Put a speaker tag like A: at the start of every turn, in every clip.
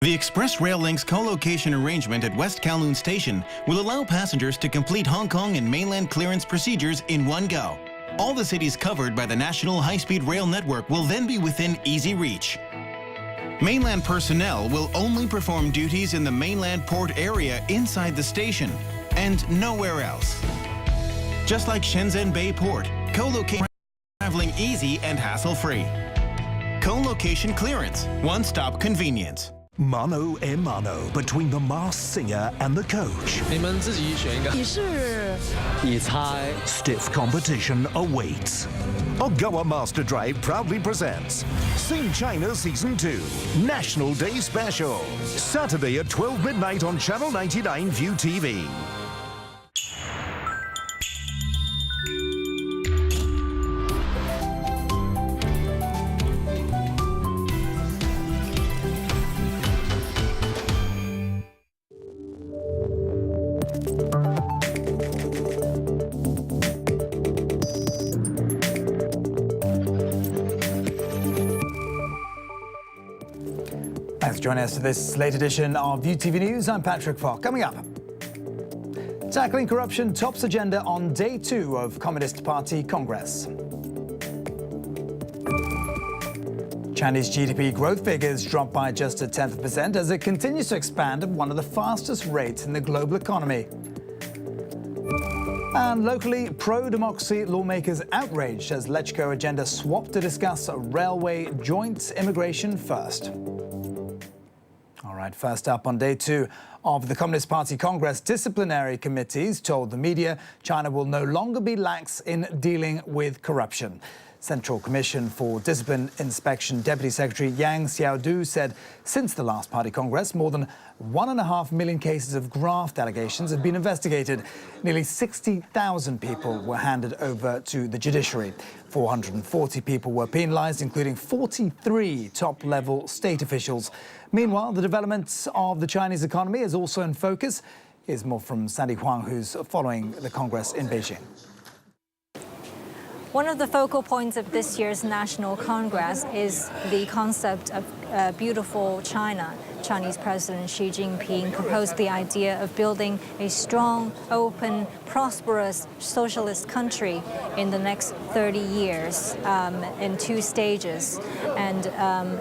A: The Express Rail Link's co-location arrangement at West Kowloon Station will allow passengers to complete Hong Kong and mainland clearance procedures in one go. All the cities covered by the National High-Speed Rail Network will then be within easy reach. Mainland personnel will only perform duties in the mainland port area inside the station and nowhere else. Just like Shenzhen Bay Port, co-location traveling easy and hassle-free. Co-location clearance, one-stop convenience.
B: Mano a mano between the masked singer and the coach.
C: 你们自己选一个。
D: 你是。
C: 你猜。
B: Stiff competition awaits. Ogawa Master Drive proudly presents Sing China Season 2 National Day Special. Saturday at 12 midnight on Channel 99 ViuTV.
E: Thanks for joining us for this late edition of ViuTV News. I'm Patrick Falk. Coming up, tackling corruption tops agenda on day 2 of Communist Party Congress. Chinese GDP growth figures dropped by just 0.1% as it continues to expand at one of the fastest rates in the global economy. And locally, pro-democracy lawmakers outraged as LegCo agenda swapped to discuss railway joint immigration first. All right, first up on day 2 of the Communist Party Congress, disciplinary committees told the media China will no longer be lax in dealing with corruption. Central Commission for Discipline Inspection Deputy Secretary Yang Xiaodu said since the last party congress, more than 1.5 million cases of graft allegations have been investigated. Nearly 60,000 people were handed over to the judiciary. 440 people were penalized, including 43 top-level state officials. Meanwhile, the development of the Chinese economy is also in focus. Here's more from Sandy Huang, who's following the Congress in Beijing.
F: One of the focal points of this year's National Congress is the concept of beautiful China. Chinese President Xi Jinping proposed the idea of building a strong, open, prosperous socialist country in the next 30 years in 2 stages. And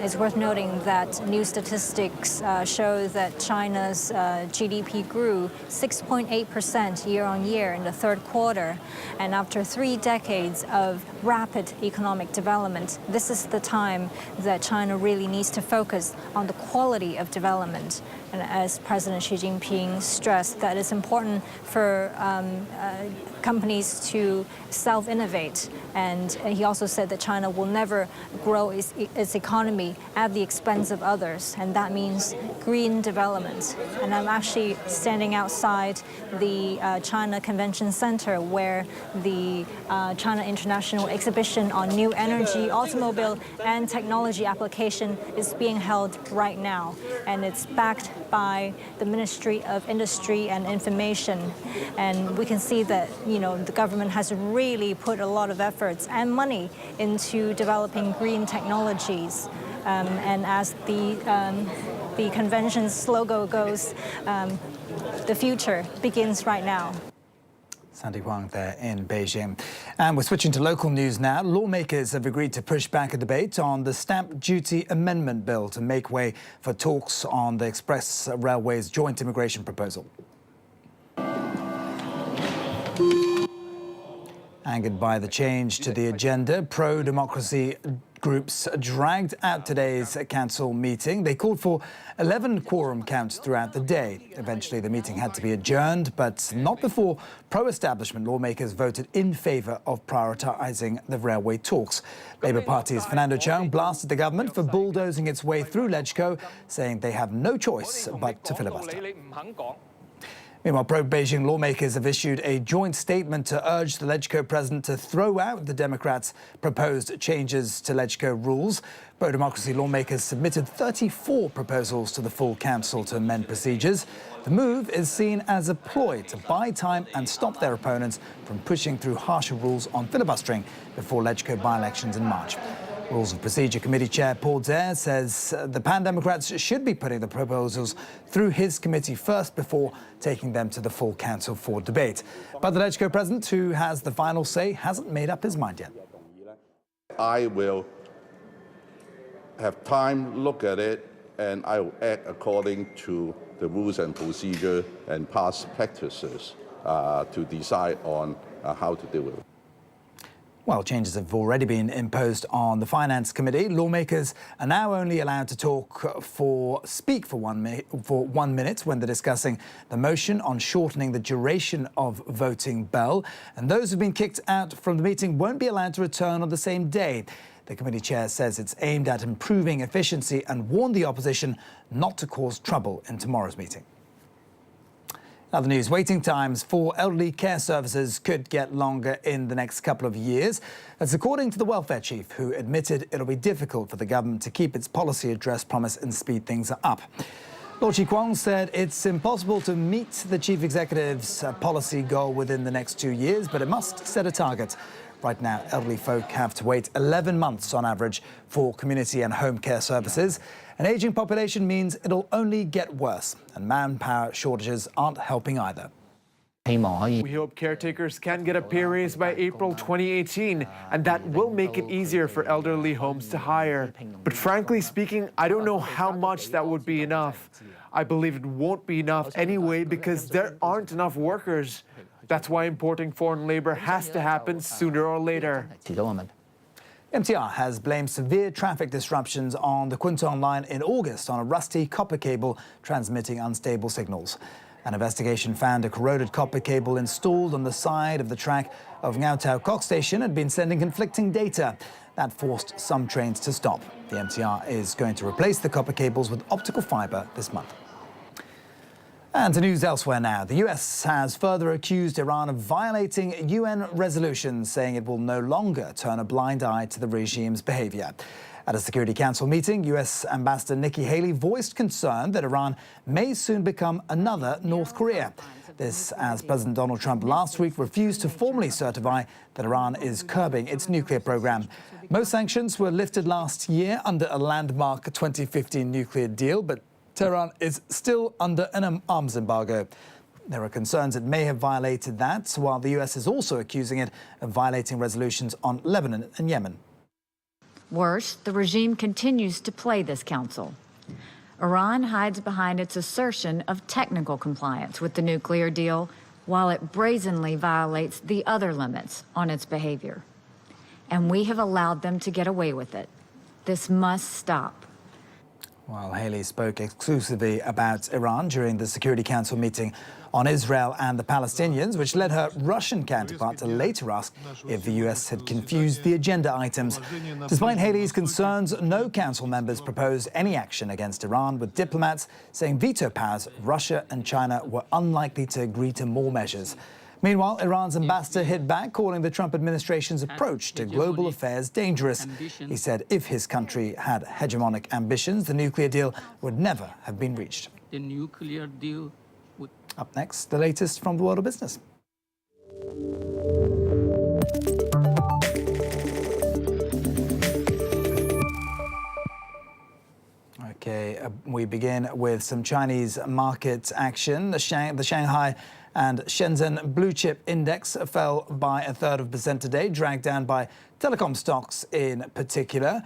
F: it's worth noting that new statistics show that China's GDP grew 6.8% year-on-year in the 3rd quarter. And after 3 decades of rapid economic development, this is the time that China really needs to focus on the quality of development. And as President Xi Jinping stressed, that it's important for companies to self-innovate. And he also said that China will never grow its economy at the expense of others, and that means green development. And I'm actually standing outside the China Convention Center, where the China International Exhibition on New Energy, Automobile and Technology Application is being held right now. And it's backed by the Ministry of Industry and Information. And we can see that, the government has really put a lot of efforts and money into developing green technologies. And as the convention's slogan goes, the future begins right now.
E: Sandy Huang there in Beijing. And we're switching to local news now. Lawmakers have agreed to push back a debate on the Stamp Duty Amendment Bill to make way for talks on the Express Railway's joint immigration proposal. Angered by the change to the agenda, pro-democracy groups dragged out today's council meeting. They called for 11 quorum counts throughout the day. Eventually, the meeting had to be adjourned, but not before pro-establishment lawmakers voted in favour of prioritising the railway talks. Labour Party's Fernando Cheung blasted the government for bulldozing its way through LegCo, saying they have no choice but to filibuster. Meanwhile, pro-Beijing lawmakers have issued a joint statement to urge the LegCo president to throw out the Democrats' proposed changes to LegCo rules. Pro-democracy lawmakers submitted 34 proposals to the full council to amend procedures. The move is seen as a ploy to buy time and stop their opponents from pushing through harsher rules on filibustering before LegCo by-elections in March. Rules of Procedure Committee Chair Paul Dare says the Pan Democrats should be putting the proposals through his committee first before taking them to the full council for debate. But the LegCo president, who has the final say, hasn't made up his mind yet.
D: I will have time, look at it, and I will act according to the rules and procedure and past practices to decide on how to deal with it.
E: Well, changes have already been imposed on the Finance Committee. Lawmakers are now only allowed to speak for 1 minute when they're discussing the motion on shortening the duration of voting bell. And those who've been kicked out from the meeting won't be allowed to return on the same day. The committee chair says it's aimed at improving efficiency and warned the opposition not to cause trouble in tomorrow's meeting. Other news, waiting times for elderly care services could get longer in the next couple of years. That's according to the welfare chief, who admitted it'll be difficult for the government to keep its policy address promise and speed things up. Lord Chi Kwong said it's impossible to meet the chief executive's policy goal within the next 2 years, but it must set a target. Right now, elderly folk have to wait 11 months on average for community and home care services. An ageing population means it'll only get worse, and manpower shortages aren't helping either.
G: We hope caretakers can get a pay raise by April 2018, and that will make it easier for elderly homes to hire. But frankly speaking, I don't know how much that would be enough. I believe it won't be enough anyway because there aren't enough workers. That's why importing foreign labor has to happen sooner or later.
E: MTR has blamed severe traffic disruptions on the Kwun line in August on a rusty copper cable transmitting unstable signals. An investigation found a corroded copper cable installed on the side of the track of 19Oct2017 station had been sending conflicting data. That forced some trains to stop. The MTR is going to replace the copper cables with optical fibre this month. And to news elsewhere now. The US has further accused Iran of violating UN resolutions, saying it will no longer turn a blind eye to the regime's behavior. At a Security Council meeting, US Ambassador Nikki Haley voiced concern that Iran may soon become another North Korea. This as President Donald Trump last week refused to formally certify that Iran is curbing its nuclear program. Most sanctions were lifted last year under a landmark 2015 nuclear deal, but Tehran is still under an arms embargo. There are concerns it may have violated that, while the US is also accusing it of violating resolutions on Lebanon and Yemen.
H: Worse, the regime continues to play this council. Iran hides behind its assertion of technical compliance with the nuclear deal, while it brazenly violates the other limits on its behavior. And we have allowed them to get away with it. This must stop.
E: While Haley spoke exclusively about Iran during the Security Council meeting on Israel and the Palestinians, which led her Russian counterpart to later ask if the US had confused the agenda items. Despite Haley's concerns, no council members proposed any action against Iran, with diplomats saying veto powers, Russia and China, were unlikely to agree to more measures. Meanwhile, Iran's ambassador hit back, calling the Trump administration's approach to global affairs dangerous. He said if his country had hegemonic ambitions, the nuclear deal would never have been reached.
I: The nuclear deal would...
E: Up next, the latest from the world of business. Okay, we begin with some Chinese market action. The Shanghai and Shenzhen blue chip index fell by 0.33% today, dragged down by telecom stocks in particular.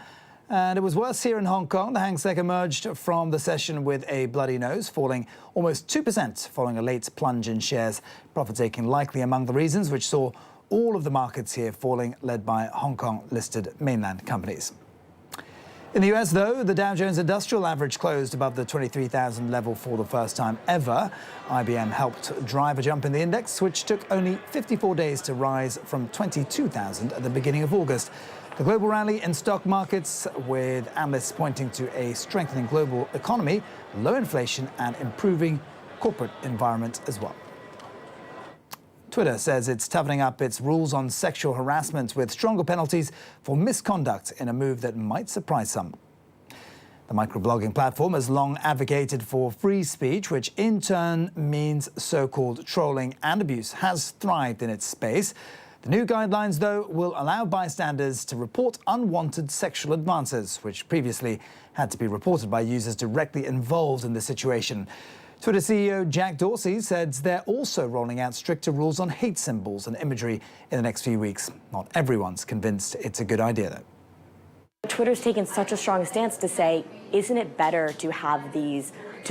E: And it was worse here in Hong Kong. The Hang Seng emerged from the session with a bloody nose, falling almost 2% following a late plunge in shares. Profit taking likely among the reasons, which saw all of the markets here falling, led by Hong Kong-listed mainland companies. In the US, though, the Dow Jones Industrial Average closed above the 23,000 level for the first time ever. IBM helped drive a jump in the index, which took only 54 days to rise from 22,000 at the beginning of August. The global rally in stock markets, with analysts pointing to a strengthening global economy, low inflation and improving corporate environment as well. Twitter says it's toughening up its rules on sexual harassment with stronger penalties for misconduct in a move that might surprise some. The microblogging platform has long advocated for free speech, which in turn means so-called trolling and abuse has thrived in its space. The new guidelines, though, will allow bystanders to report unwanted sexual advances, which previously had to be reported by users directly involved in the situation. Twitter CEO Jack Dorsey said they're also rolling out stricter rules on hate symbols and imagery in the next few weeks. Not everyone's convinced it's a good idea, though.
J: Twitter's taken such a strong stance to say, isn't it better to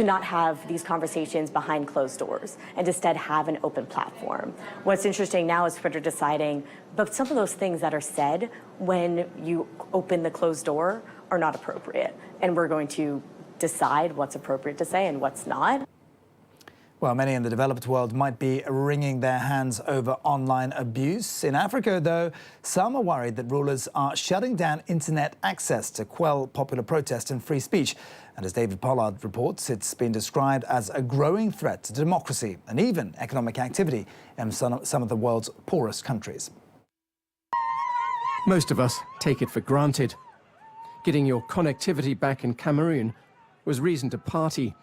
J: not have these conversations behind closed doors and instead have an open platform? What's interesting now is Twitter deciding, but some of those things that are said when you open the closed door are not appropriate. And we're going to decide what's appropriate to say and what's not.
E: Well, many in the developed world might be wringing their hands over online abuse. In Africa, though, some are worried that rulers are shutting down internet access to quell popular protest and free speech. And as David Pollard reports, it's been described as a growing threat to democracy and even economic activity in some of the world's poorest countries.
K: Most of us take it for granted. Getting your connectivity back in Cameroon was reason to party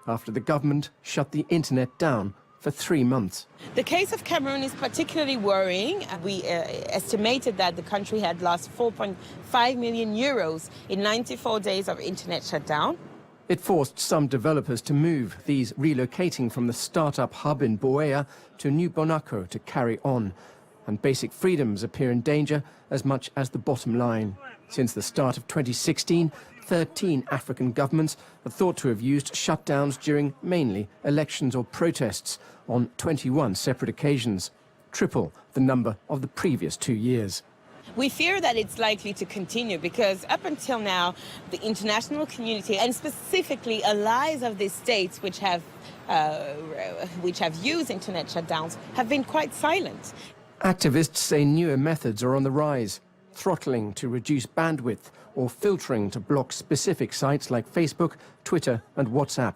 K: after the government shut the internet down for 3 months.
L: The case of Cameroon is particularly worrying. We estimated that the country had lost 4.5 million euros in 94 days of internet shutdown.
K: It forced some developers to move, these relocating from the startup hub in Buea to New Bonaco to carry on. And basic freedoms appear in danger as much as the bottom line. Since the start of 2016, 13 African governments are thought to have used shutdowns during mainly elections or protests on 21 separate occasions, triple the number of the previous 2 years.
L: We fear that it's likely to continue because up until now, the international community and specifically allies of these states which have used internet shutdowns have been quite silent.
K: Activists say newer methods are on the rise, throttling to reduce bandwidth or filtering to block specific sites like Facebook, Twitter and WhatsApp,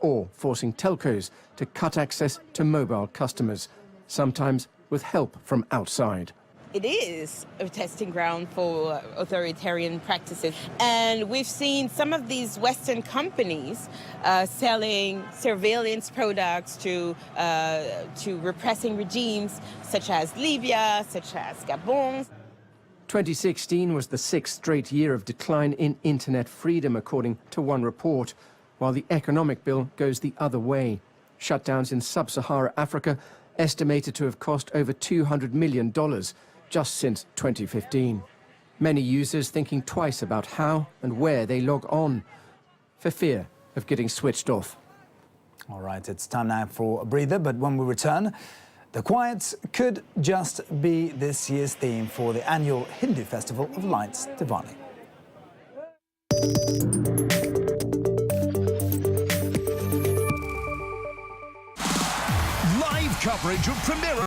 K: or forcing telcos to cut access to mobile customers, sometimes with help from outside.
L: It is a testing ground for authoritarian practices. And we've seen some of these Western companies selling surveillance products to repressing regimes such as Libya, such as Gabon.
K: 2016 was the 6th straight year of decline in internet freedom, according to one report, while the economic bill goes the other way. Shutdowns in sub-Saharan Africa estimated to have cost over $200 million just since 2015. Many users thinking twice about how and where they log on, for fear of getting switched off.
E: All right, it's time now for a breather, but when we return, the quiet could just be this year's theme for the annual Hindu Festival of Lights, Diwali.
B: Live coverage of Premier